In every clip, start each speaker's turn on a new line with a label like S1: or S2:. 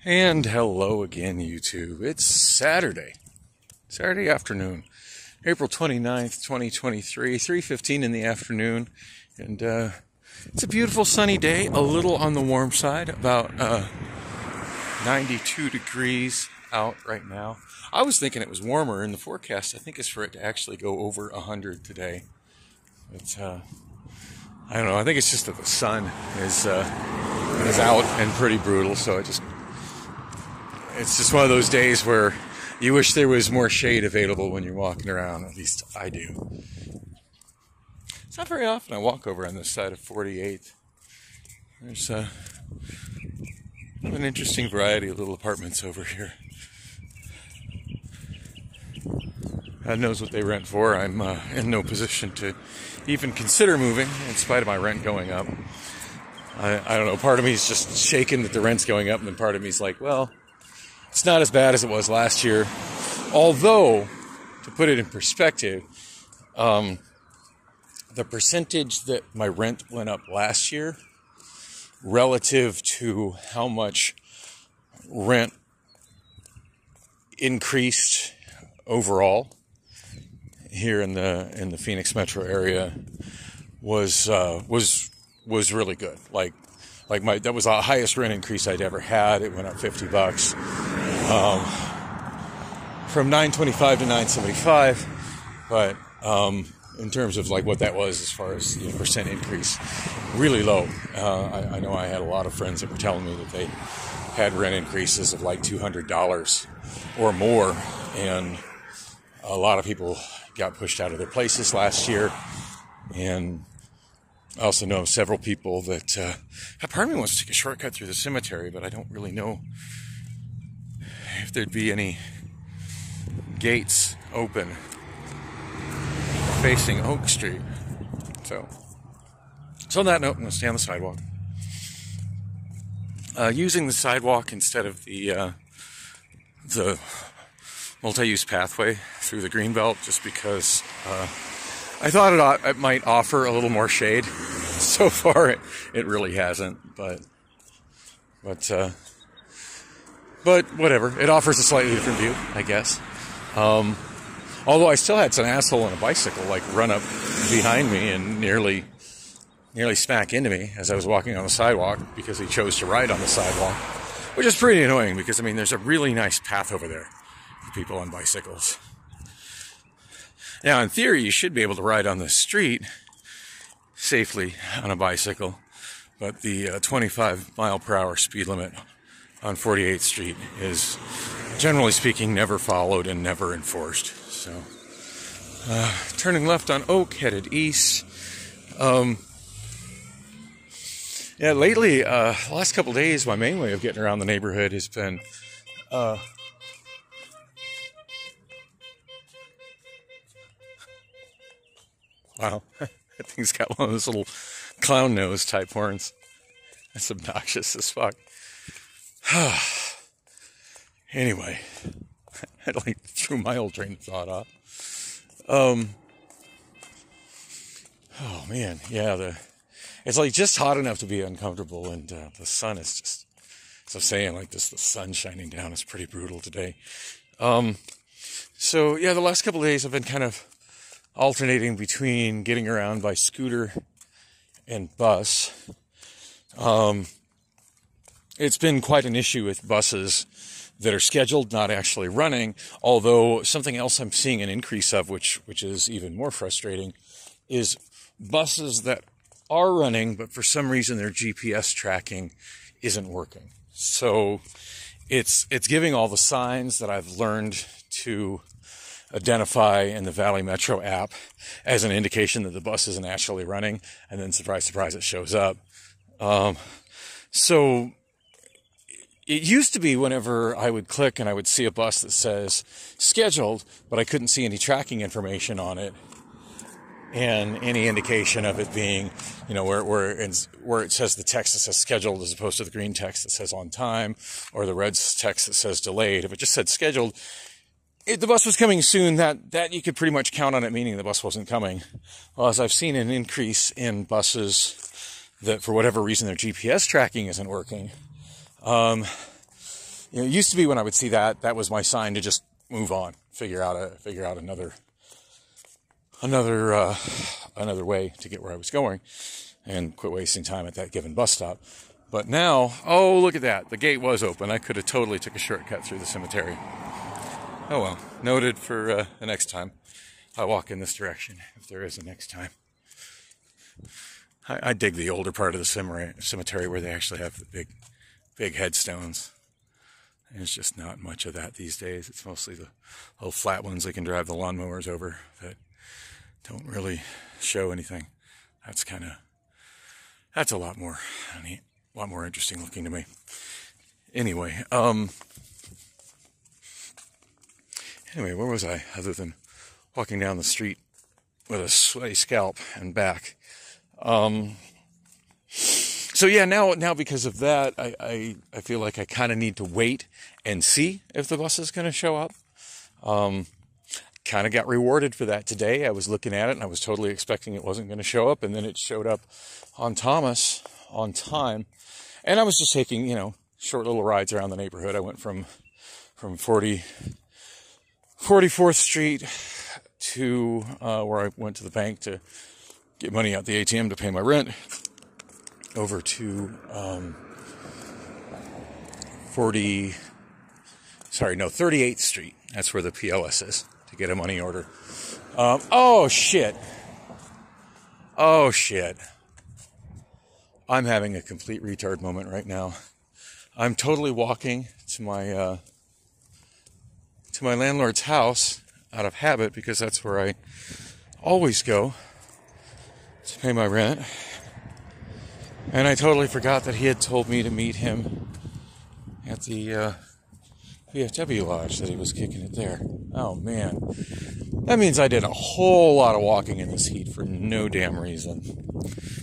S1: And hello again, YouTube. It's Saturday afternoon, April 29th, 2023, 3:15 in the afternoon. And it's a beautiful sunny day, a little on the warm side, about 92 degrees out right now. I was thinking it was warmer in the forecast. I think it's for it to actually go over 100 today. But I don't know. I think it's just that the sun is out and pretty brutal, so it's just one of those days where you wish there was more shade available when you're walking around. At least I do. It's not very often I walk over on this side of 48th. There's an interesting variety of little apartments over here. God knows what they rent for. I'm in no position to even consider moving, in spite of my rent going up. I don't know. Part of me is just shaken that the rent's going up, and then part of me is like, well, it's not as bad as it was last year. Although, to put it in perspective, the percentage that my rent went up last year relative to how much rent increased overall here in the Phoenix metro area was really good. That was the highest rent increase I'd ever had. It went up $50. From $925 to $975, but in terms of like what that was as far as percent increase, really low. I know I had a lot of friends that were telling me that they had rent increases of like $200 or more, and a lot of people got pushed out of their places last year. And I also know several people that part of me wants to take a shortcut through the cemetery, but I don't really know if there'd be any gates open facing Oak Street. So on that note, I'm going to stay on the sidewalk. Using the sidewalk instead of the multi-use pathway through the greenbelt, just because I thought it might offer a little more shade. So far, it really hasn't, but whatever. It offers a slightly different view, I guess. Although I still had some asshole on a bicycle run up behind me and nearly smack into me as I was walking on the sidewalk because he chose to ride on the sidewalk, which is pretty annoying because, there's a really nice path over there for people on bicycles. Now, in theory, you should be able to ride on the street safely on a bicycle, but the 25 mile per hour speed limit on 48th Street is, generally speaking, never followed and never enforced. So, turning left on Oak, headed east. Lately, the last couple days, my main way of getting around the neighborhood has been wow, that thing's got one of those little clown nose type horns. That's obnoxious as fuck. Anyway, I threw my old train of thought off. Oh man, yeah, it's just hot enough to be uncomfortable, and the sun is just, as I'm saying, the sun shining down is pretty brutal today. So yeah, the last couple of days I've been kind of alternating between getting around by scooter and bus. It's been quite an issue with buses that are scheduled, not actually running, although something else I'm seeing an increase of, which is even more frustrating, is buses that are running, but for some reason their GPS tracking isn't working. So it's giving all the signs that I've learned to identify in the Valley Metro app as an indication that the bus isn't actually running, and then surprise, surprise, it shows up. So it used to be whenever I would click and I would see a bus that says scheduled, but I couldn't see any tracking information on it and any indication of it being, where it says the text that says scheduled as opposed to the green text that says on time, or the red text that says delayed. If it just said scheduled, if the bus was coming soon, that you could pretty much count on it meaning the bus wasn't coming. Well, as I've seen an increase in buses that for whatever reason their GPS tracking isn't working, You know, it used to be when I would see that, that was my sign to just move on, figure out another way to get where I was going, and quit wasting time at that given bus stop. But now, oh, look at that. The gate was open. I could have totally took a shortcut through the cemetery. Oh well, noted for the next time I walk in this direction, if there is a next time. I dig the older part of the cemetery where they actually have the big headstones. There's just not much of that these days. It's mostly the little flat ones they can drive the lawnmowers over that don't really show anything. That's a lot more neat, a lot more interesting looking to me. Anyway, where was I other than walking down the street with a sweaty scalp and back? So yeah, now because of that, I feel like I kind of need to wait and see if the bus is going to show up. Kind of got rewarded for that today. I was looking at it and I was totally expecting it wasn't going to show up, and then it showed up on Thomas on time. And I was just taking, short little rides around the neighborhood. I went from 44th Street to where I went to the bank to get money out the ATM to pay my rent, over to 38th Street. That's where the POS is, to get a money order. Oh shit. I'm having a complete retard moment right now. I'm totally walking to my landlord's house out of habit, because that's where I always go to pay my rent. And I totally forgot that he had told me to meet him at the VFW Lodge, that he was kicking it there. Oh man. That means I did a whole lot of walking in this heat for no damn reason.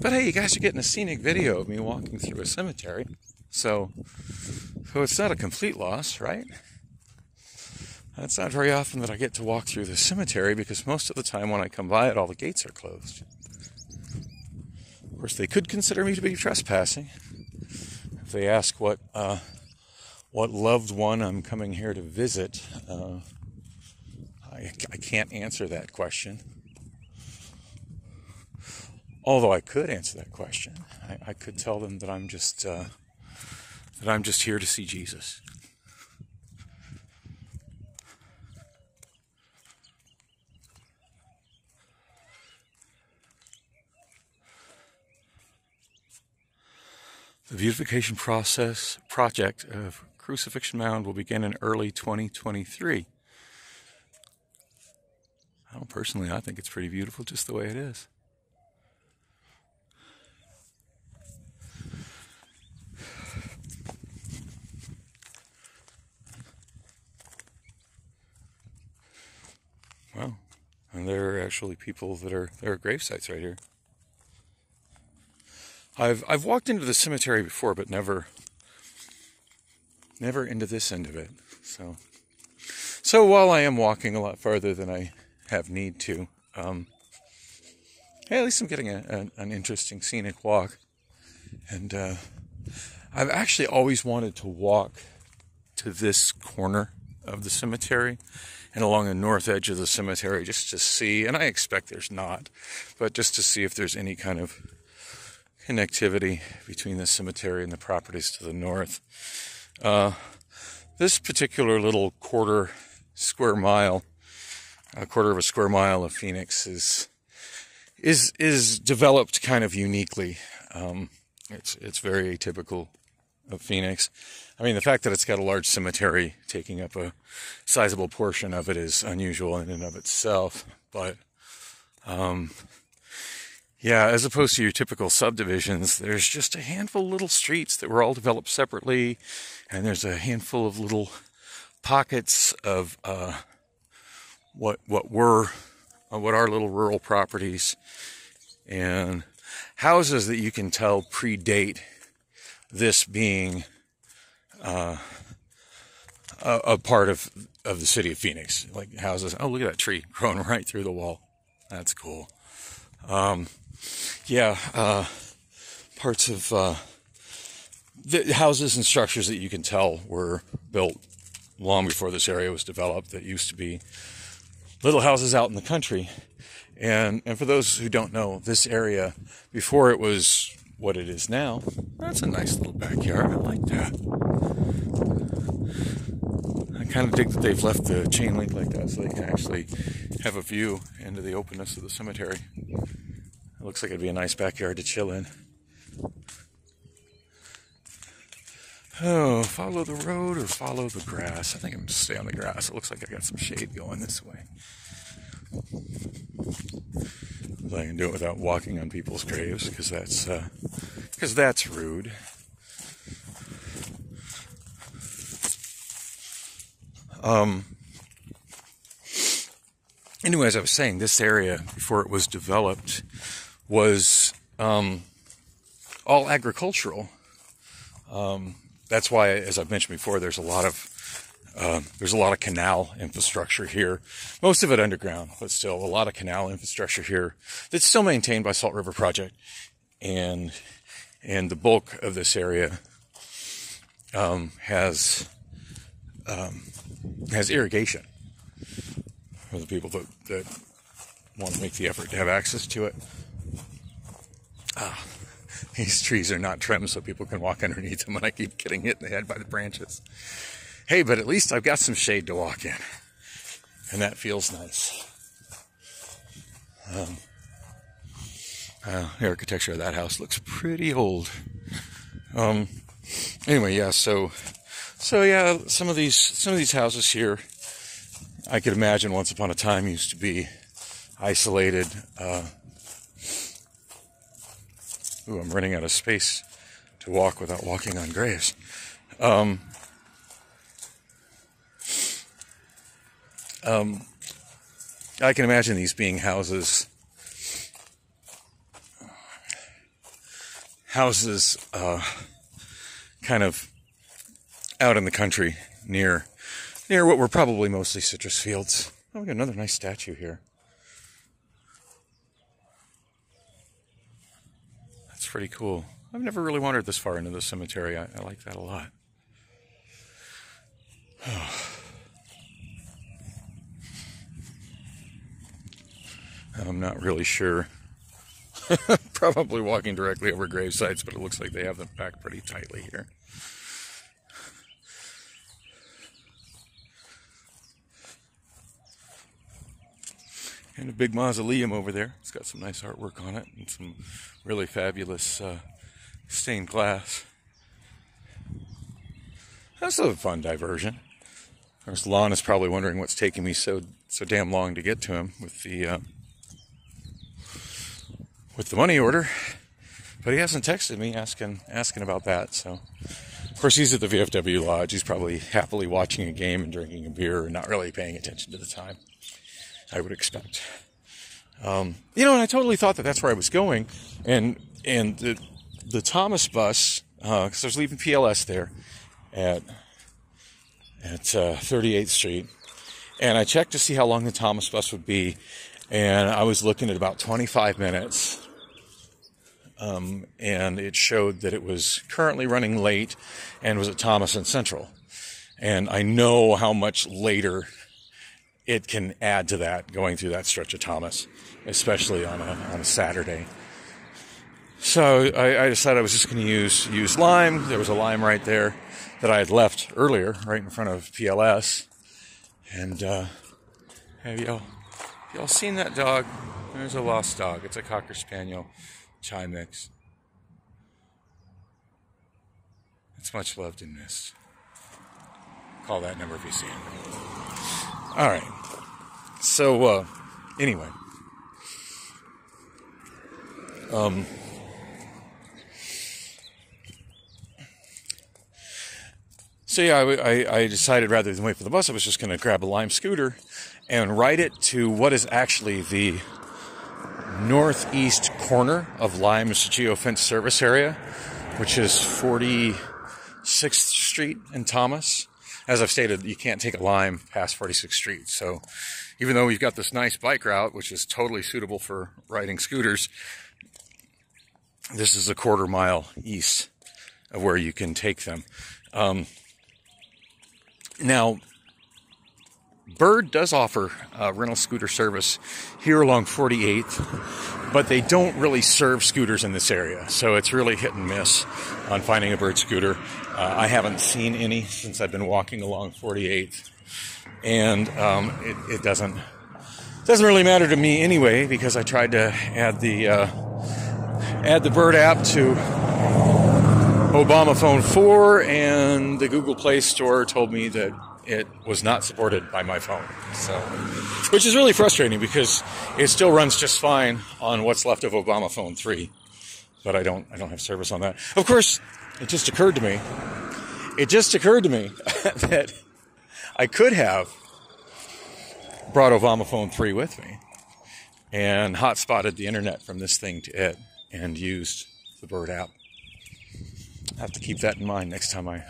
S1: But hey, you guys are getting a scenic video of me walking through a cemetery. So it's not a complete loss, right? It's not very often that I get to walk through the cemetery, because most of the time when I come by it, all the gates are closed. Of course, they could consider me to be trespassing if they ask what loved one I'm coming here to visit. I can't answer that question. Although I could answer that question. I could tell them that I'm just here to see Jesus. The beautification project of Crucifixion Mound will begin in early 2023. Personally, I think it's pretty beautiful just the way it is. Wow. And there are actually people there are grave sites right here. I've walked into the cemetery before, but never into this end of it. So while I am walking a lot farther than I have need to, hey, at least I'm getting an interesting scenic walk. And I've actually always wanted to walk to this corner of the cemetery and along the north edge of the cemetery, just to see, and I expect there's not, but just to see if there's any kind of connectivity between the cemetery and the properties to the north. This particular little quarter of a square mile of Phoenix is developed kind of uniquely. It's very atypical of Phoenix. I mean, the fact that it's got a large cemetery taking up a sizable portion of it is unusual in and of itself, but yeah, as opposed to your typical subdivisions, there's just a handful of little streets that were all developed separately, and there's a handful of little pockets of what are little rural properties and houses that you can tell predate this being a part of the city of Phoenix. Like houses. Oh, look at that tree growing right through the wall. That's cool. the houses and structures that you can tell were built long before this area was developed, that used to be little houses out in the country. And for those who don't know, this area, before it was what it is now, that's a nice little backyard. I like that. I kind of dig that they've left the chain link like that so they can actually have a view into the openness of the cemetery. It looks like it'd be a nice backyard to chill in. Oh, follow the road or follow the grass? I think I'm going to stay on the grass. It looks like I got some shade going this way. I can do it without walking on people's graves, because that's rude. Anyway, as I was saying, this area before it was developed was all agricultural. That's why, as I've mentioned before, there's a lot of canal infrastructure here. Most of it underground, but still a lot of canal infrastructure here that's still maintained by Salt River Project, and the bulk of this area has irrigation for the people that want to make the effort to have access to it. These trees are not trimmed so people can walk underneath them, and I keep getting hit in the head by the branches. Hey, but at least I've got some shade to walk in, and that feels nice. The architecture of that house looks pretty old. Anyway, yeah. So yeah. Some of these houses here, I could imagine once upon a time used to be isolated. I'm running out of space to walk without walking on graves. I can imagine these being houses kind of out in the country near what were probably mostly citrus fields. Oh, we got another nice statue here. That's pretty cool. I've never really wandered this far into the cemetery. I like that a lot. I'm not really sure. Probably walking directly over grave sites, but it looks like they have them packed pretty tightly here. And a big mausoleum over there. It's got some nice artwork on it and some really fabulous stained glass. That's a fun diversion. Of course, Lon is probably wondering what's taking me so damn long to get to him with the money order, but he hasn't texted me asking about that. So, of course, he's at the VFW Lodge. He's probably happily watching a game and drinking a beer and not really paying attention to the time, I would expect. And I totally thought that that's where I was going, and the Thomas bus, because I was leaving PLS there at 38th Street, and I checked to see how long the Thomas bus would be, and I was looking at about 25 minutes, and it showed that it was currently running late and was at Thomas and Central, and I know how much later it can add to that going through that stretch of Thomas, especially on a Saturday. So I decided I was just going to use Lime. There was a Lime right there that I had left earlier, right in front of PLS. And have y'all seen that dog? There's a lost dog. It's a Cocker Spaniel Chai mix. It's much loved and missed. Call that number if you see it. All right. So anyway. So yeah, I decided rather than wait for the bus, I was just going to grab a Lime scooter and ride it to what is actually the northeast corner of Lime's geofence service area, which is 46th Street in Thomas. As I've stated, you can't take a Lime past 46th Street. So even though we've got this nice bike route, which is totally suitable for riding scooters, this is a quarter mile east of where you can take them. Now, Bird does offer rental scooter service here along 48th, but they don't really serve scooters in this area, so it's really hit and miss on finding a Bird scooter. I haven't seen any since I've been walking along 48th, and it doesn't really matter to me anyway, because I tried to add the Bird app to Obama Phone 4, and the Google Play Store told me that it was not supported by my phone. So, which is really frustrating because it still runs just fine on what's left of Obama Phone 3, but I don't have service on that. Of course, it just occurred to me that I could have brought Obama Phone 3 with me and hotspotted the internet from this thing to it and used the Bird app. I have to keep that in mind next time I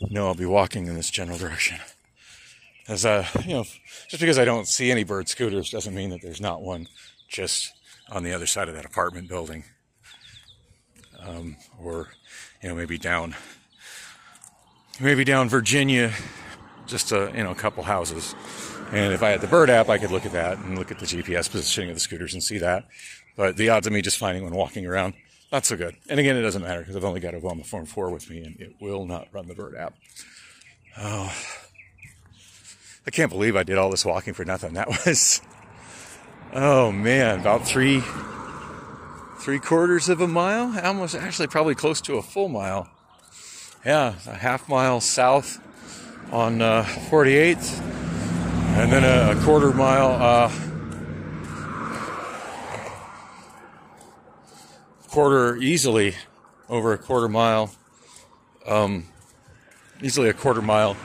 S1: know I'll be walking in this general direction. As just because I don't see any Bird scooters doesn't mean that there's not one just on the other side of that apartment building, or maybe down Virginia, just a couple houses. And if I had the Bird app, I could look at that and look at the GPS positioning of the scooters and see that. But the odds of me just finding one walking around, not so good. And again, it doesn't matter because I've only got Obama Phone 4 with me, and it will not run the Bird app. Oh, I can't believe I did all this walking for nothing. That was, oh man, about three quarters of a mile, almost, actually probably close to a full mile. Yeah, a half mile south on 48th, and then a quarter mile, easily a quarter mile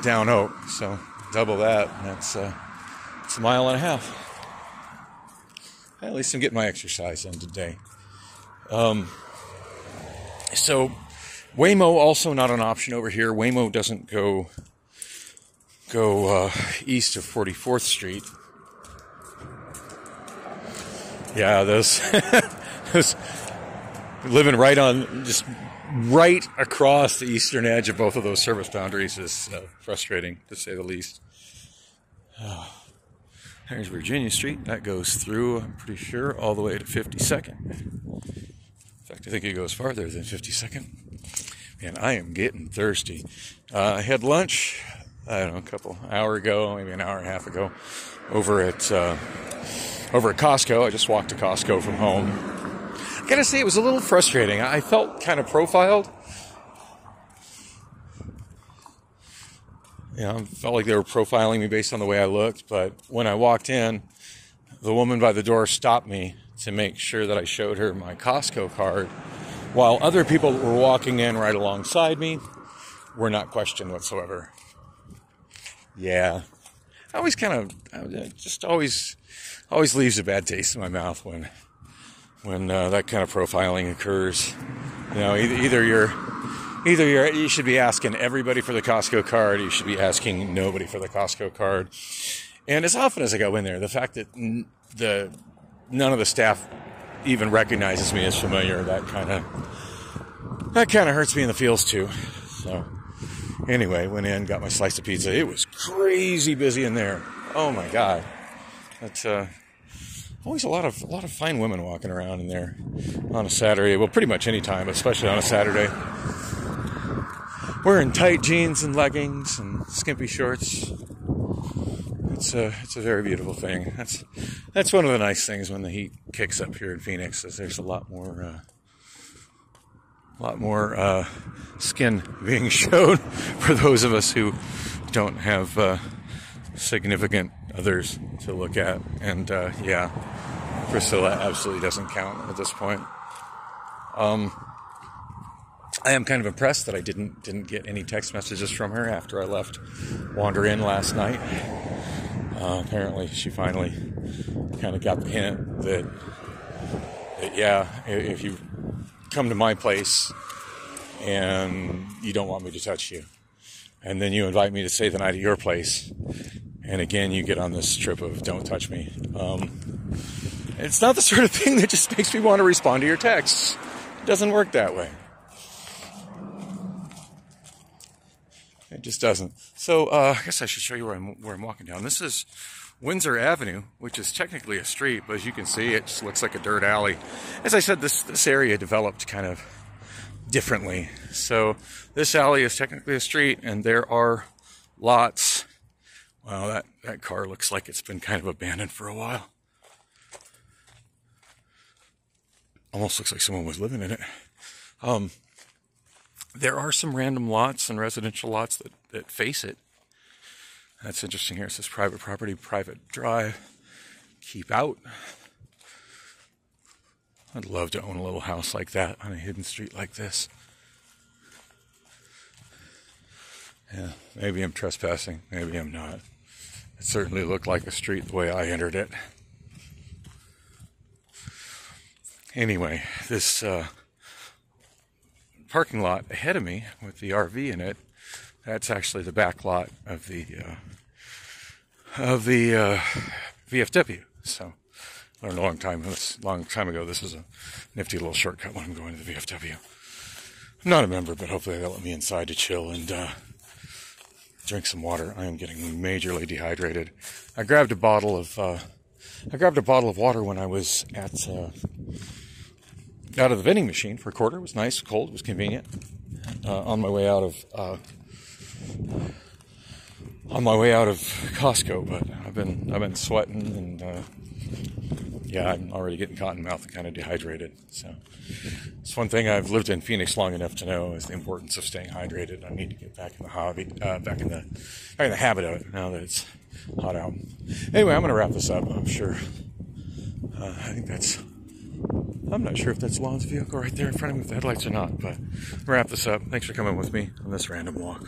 S1: down Oak. So double that, and it's a mile and a half. At least I'm getting my exercise in today. So Waymo also not an option over here. Waymo doesn't go east of 44th Street. Yeah, those living right across the eastern edge of both of those service boundaries is frustrating, to say the least. There's Virginia Street. That goes through, I'm pretty sure, all the way to 52nd. In fact, I think it goes farther than 52nd. Man, I am getting thirsty. I had lunch, I don't know, a couple hour ago, maybe an hour and a half ago, over at Costco. I just walked to Costco from home. I gotta say, it was a little frustrating. I felt kind of profiled. I felt like they were profiling me based on the way I looked, but when I walked in, the woman by the door stopped me to make sure that I showed her my Costco card, while other people that were walking in right alongside me were not questioned whatsoever. Yeah. I always always leaves a bad taste in my mouth when that kind of profiling occurs. Either you should be asking everybody for the Costco card, or you should be asking nobody for the Costco card. And as often as I go in there, the fact that none of the staff even recognizes me as familiar, that kind of hurts me in the feels too. So anyway, went in, got my slice of pizza. It was crazy busy in there. Oh my God. That's always a lot of fine women walking around in there on a Saturday. Well, pretty much any time, but especially on a Saturday. Wearing tight jeans and leggings and skimpy shorts. It's a very beautiful thing. That's one of the nice things when the heat kicks up here in Phoenix, is there's a lot more skin being shown for those of us who don't have significant others to look at. And Priscilla absolutely doesn't count at this point. I am kind of impressed that I didn't get any text messages from her after I left Wander Inn last night. Apparently she finally kind of got the hint that if you come to my place and you don't want me to touch you, and then you invite me to stay the night at your place, and again you get on this trip of don't touch me, it's not the sort of thing that just makes me want to respond to your texts. It doesn't work that way. It just doesn't. So I guess I should show you where I'm walking down. This is Windsor Avenue, which is technically a street, but as you can see, it just looks like a dirt alley. As I said, this area developed kind of differently. So this alley is technically a street, and there are lots. Wow, that car looks like it's been kind of abandoned for a while. Almost looks like someone was living in it. There are some random lots and residential lots that face it. That's interesting here. It says private property, private drive, keep out. I'd love to own a little house like that on a hidden street like this. Yeah, maybe I'm trespassing, maybe I'm not. It certainly looked like a street the way I entered it. Anyway, this parking lot ahead of me with the RV in it, that's actually the back lot of the VFW. So I learned a long time ago this is a nifty little shortcut when I'm going to the VFW. I'm not a member, but hopefully they'll let me inside to chill and drink some water. I am getting majorly dehydrated. I grabbed a bottle of water when I was at out of the vending machine for a quarter. It was nice, cold, it was convenient. On my way out of Costco, but I've been sweating and yeah, I'm already getting cotton mouth and kind of dehydrated. So it's one thing I've lived in Phoenix long enough to know is the importance of staying hydrated. I need to get back in the hobby, back in the habit of it now that it's hot out. Anyway, I'm going to wrap this up. I'm not sure if that's Lon's vehicle right there in front of me with the headlights or not, but wrap this up. Thanks for coming with me on this random walk.